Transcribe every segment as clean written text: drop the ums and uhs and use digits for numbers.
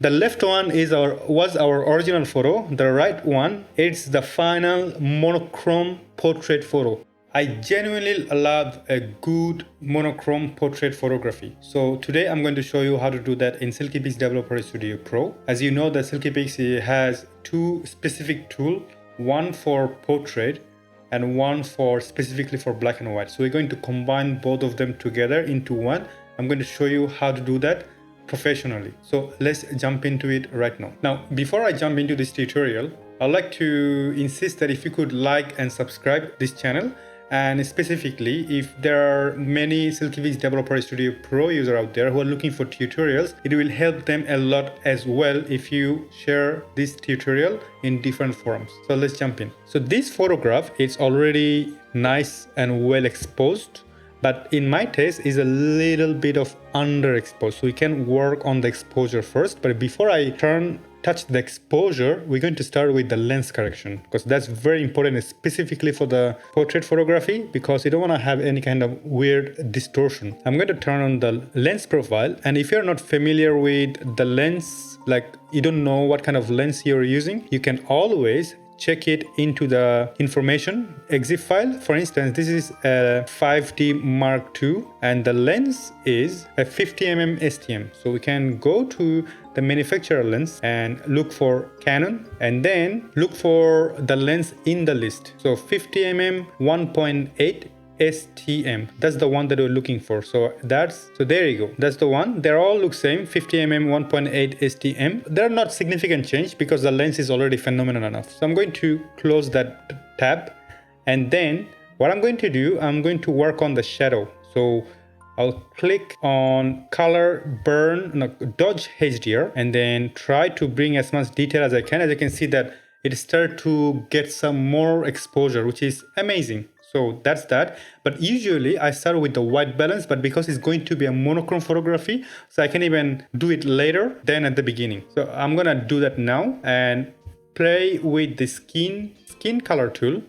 The left one was our original photo. The right one, it's the final monochrome portrait photo. I genuinely love a good monochrome portrait photography. So today I'm going to show you how to do that in Silkypix Developer Studio Pro. As you know, the Silkypix has two specific tools, one for portrait and one for specifically for black and white. So we're going to combine both of them together into one. I'm going to show you how to do that professionally. So let's jump into it right now. Now, before I jump into this tutorial, I'd like to insist that if you could like and subscribe this channel, and specifically if there are many Silkypix Developer Studio Pro users out there who are looking for tutorials, it will help them a lot as well if you share this tutorial in different forums. So let's jump in. So this photograph is already nice and well exposed, but in my taste is a little bit of underexposed. So we can work on the exposure first, but before I touch the exposure, we're going to start with the lens correction, because that's very important, specifically for the portrait photography, because you don't want to have any kind of weird distortion. I'm going to turn on the lens profile, and if you're not familiar with the lens, like you don't know what kind of lens you're using, you can always check it into the information exif file. For instance, this is a 5D Mark II and the lens is a 50mm STM. So we can go to the manufacturer lens and look for Canon and then look for the lens in the list. So 50mm 1.8 STM, that's the one that we're looking for. So there you go, that's the one. They all look same, 50mm 1.8 STM. They're not significant change because the lens is already phenomenal enough. So I'm going to close that tab, and then what I'm going to do, I'm going to work on the shadow. So I'll click on color dodge HDR and then try to bring as much detail as I can. As you can see that it started to get some more exposure, which is amazing. So that's that. But usually I start with the white balance, but because it's going to be a monochrome photography, so I can even do it later than at the beginning. So I'm gonna do that now and play with the skin color tool.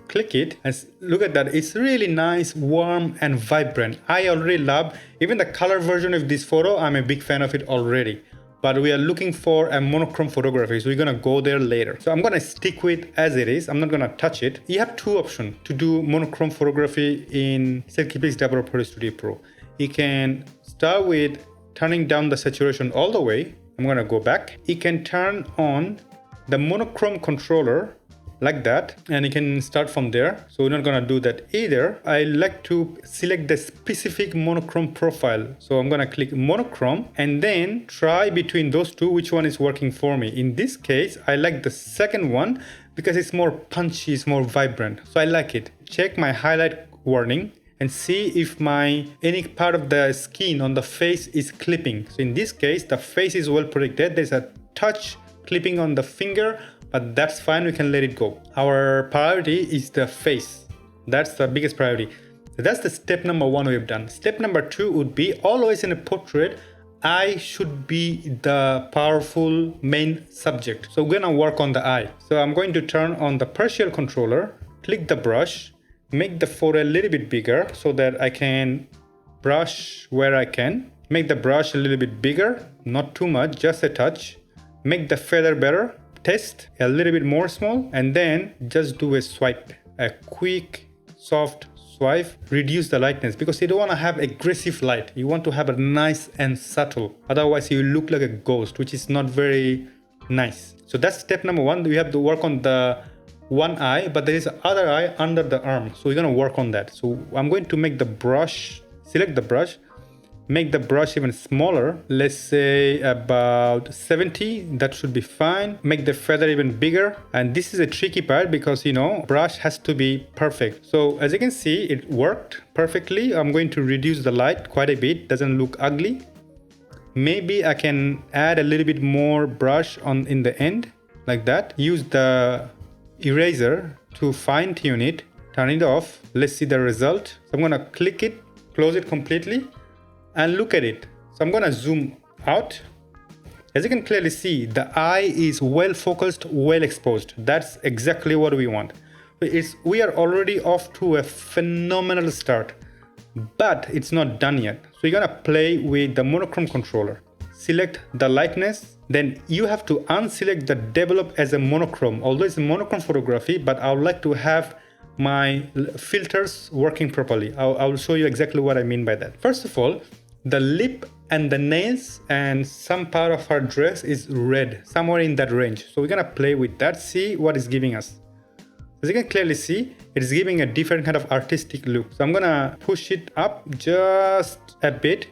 Click it and look at that. It's really nice, warm and vibrant. I already love even the color version of this photo. I'm a big fan of it already. But we are looking for a monochrome photography, so we're gonna go there later. So I'm gonna stick with as it is. I'm not gonna touch it. You have two options to do monochrome photography in Silkypix Developer Studio Pro. You can start with turning down the saturation all the way. I'm gonna go back. You can turn on the monochrome controller like that, and you can start from there. So we're not gonna do that either. I like to select the specific monochrome profile. So I'm gonna click monochrome and then try between those two which one is working for me. In this case, I like the second one because it's more punchy, it's more vibrant. So I like it. Check my highlight warning and see if any part of the skin on the face is clipping. So in this case, the face is well protected. There's a touch clipping on the finger, but that's fine, we can let it go. Our priority is the face. That's the biggest priority. So that's the step number one we've done. Step number two would be, always in a portrait, eye should be the powerful main subject. So we're gonna work on the eye. So I'm going to turn on the partial controller, click the brush, make the photo a little bit bigger so that I can brush where I can. Make the brush a little bit bigger, not too much, just a touch. Make the feather better. Test a little bit more small and then just do a swipe, a quick soft swipe. Reduce the lightness because you don't want to have aggressive light. You want to have a nice and subtle, otherwise you look like a ghost, which is not very nice. So that's step number one. We have to work on the one eye, but there is other eye under the arm, so we're going to work on that. So I'm going to make the brush, select the brush, make the brush even smaller, let's say about 70, that should be fine. Make the feather even bigger, and this is a tricky part because brush has to be perfect. So as you can see, it worked perfectly. I'm going to reduce the light quite a bit, doesn't look ugly. Maybe I can add a little bit more brush in the end like that. Use the eraser to fine tune it, turn it off. Let's see the result. So I'm gonna click it, close it completely, and look at it. So I'm gonna zoom out. As you can clearly see, the eye is well focused, well exposed. That's exactly what we want. We are already off to a phenomenal start, but it's not done yet. So you're gonna play with the monochrome controller. Select the lightness, then you have to unselect the develop as a monochrome. Although it's a monochrome photography, but I would like to have my filters working properly. I will show you exactly what I mean by that. First of all, the lip and the nails and some part of her dress is red, somewhere in that range. So we're gonna play with that, see what it's giving us. As you can clearly see, it's giving a different kind of artistic look. So I'm gonna push it up just a bit.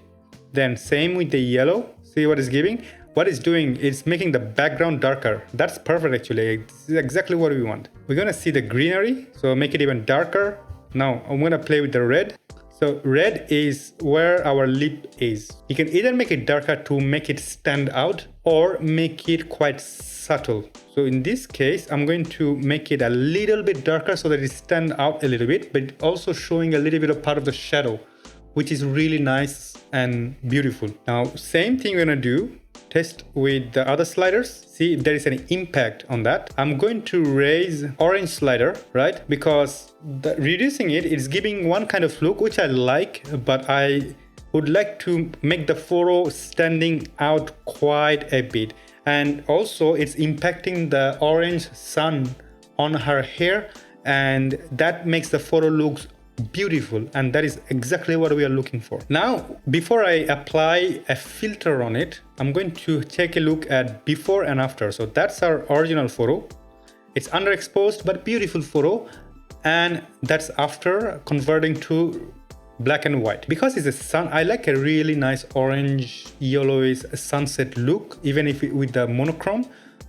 Then same with the yellow, see what it's giving. What it's doing is making the background darker. That's perfect actually, this is exactly what we want. We're gonna see the greenery, so make it even darker. Now I'm gonna play with the red. So red is where our lip is. You can either make it darker to make it stand out or make it quite subtle. So in this case, I'm going to make it a little bit darker so that it stands out a little bit, but also showing a little bit of part of the shadow, which is really nice and beautiful. Now, same thing we're gonna do. Test with the other sliders, see if there is any impact on that. I'm going to raise orange slider, right? Because reducing it is giving one kind of look which I like, but I would like to make the photo standing out quite a bit. And also it's impacting the orange sun on her hair, and that makes the photo look beautiful, and that is exactly what we are looking for. Now, before I apply a filter on it, I'm going to take a look at before and after. So that's our original photo. It's underexposed but beautiful photo, and that's after converting to black and white. Because it's a sun, I like a really nice orange yellowish sunset look, even if with the monochrome.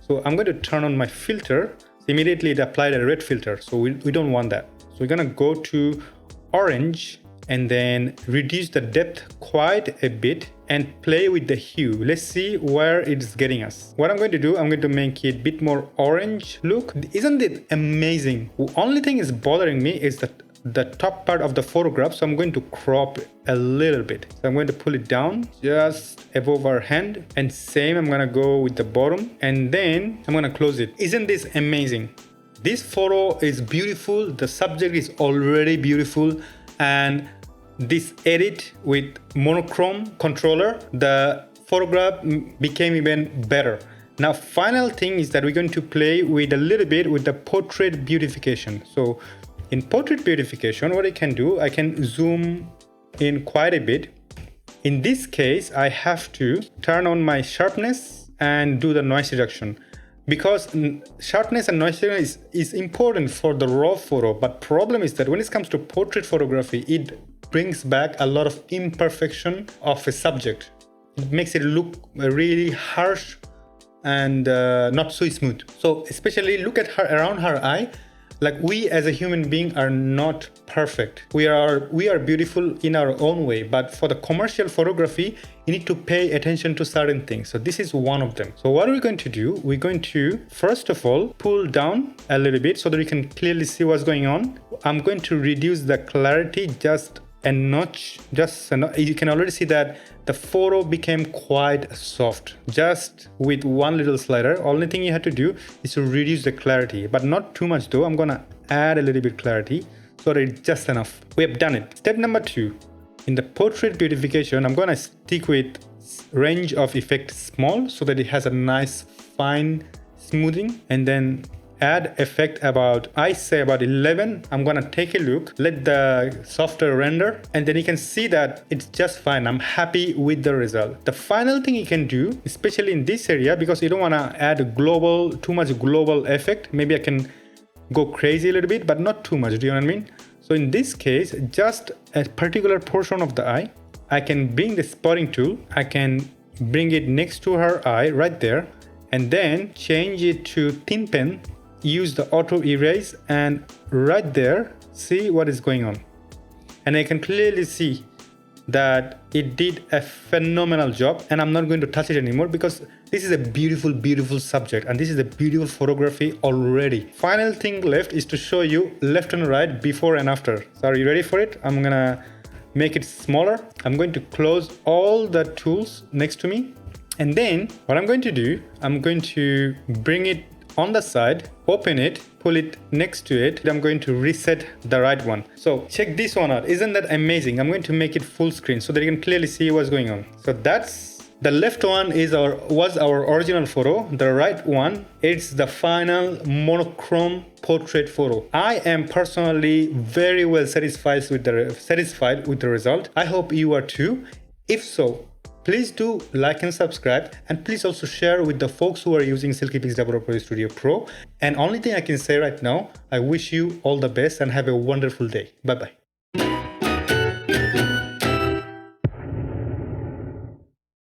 So I'm going to turn on my filter. Immediately it applied a red filter, so we don't want that. So we're gonna go to orange and then reduce the depth quite a bit and play with the hue. Let's see where it's getting us. What I'm going to do, I'm going to make it a bit more orange look. Isn't it amazing? The only thing is bothering me is that the top part of the photograph, so I'm going to crop a little bit. So I'm going to pull it down just above our hand, and same I'm gonna go with the bottom, and then I'm gonna close it. Isn't this amazing? This photo is beautiful, the subject is already beautiful, and this edit with monochrome controller, the photograph became even better. Now, final thing is that we're going to play with a little bit with the portrait beautification. So in portrait beautification, what I can do, I can zoom in quite a bit. In this case, I have to turn on my sharpness and do the noise reduction, because sharpness and noise reduction is important for the raw photo. But problem is that when it comes to portrait photography, it brings back a lot of imperfection of a subject. It makes it look really harsh and not so smooth. So especially look at her around her eye. Like, we as a human being are not perfect. We are beautiful in our own way, but for the commercial photography, you need to pay attention to certain things. So this is one of them. So what are we going to do? We're going to, first of all, pull down a little bit so that we can clearly see what's going on. I'm going to reduce the clarity just a notch, you can already see that the photo became quite soft just with one little slider. Only thing you have to do is to reduce the clarity, but not too much though. I'm gonna add a little bit clarity so that it's just enough. We have done it. Step number 2, in the portrait beautification, I'm gonna stick with range of effect small so that it has a nice fine smoothing, and then add effect about, I say about 11. I'm gonna take a look, let the software render, and then you can see that it's just fine. I'm happy with the result. The final thing you can do, especially in this area, because you don't wanna add too much global effect. Maybe I can go crazy a little bit, but not too much, do you know what I mean? So in this case, just a particular portion of the eye, I can bring the spotting tool, I can bring it next to her eye right there, and then change it to thin pen, use the auto erase, and right there, see what is going on. And I can clearly see that it did a phenomenal job, and I'm not going to touch it anymore because this is a beautiful, beautiful subject, and this is a beautiful photography already. Final thing left is to show you left and right, before and after. So are you ready for it? I'm gonna make it smaller. I'm going to close all the tools next to me, and then what I'm going to do, I'm going to bring it on the side, open it, pull it next to it. I'm going to reset the right one. So check this one out. Isn't that amazing? I'm going to make it full screen so that you can clearly see what's going on. So that's The left one was our original photo. The right one, it's the final monochrome portrait photo. I am personally very well satisfied with the result. I hope you are too. If so, please do like and subscribe, and please also share with the folks who are using Silkypix Developer Studio Pro. And only thing I can say right now, I wish you all the best and have a wonderful day. Bye bye.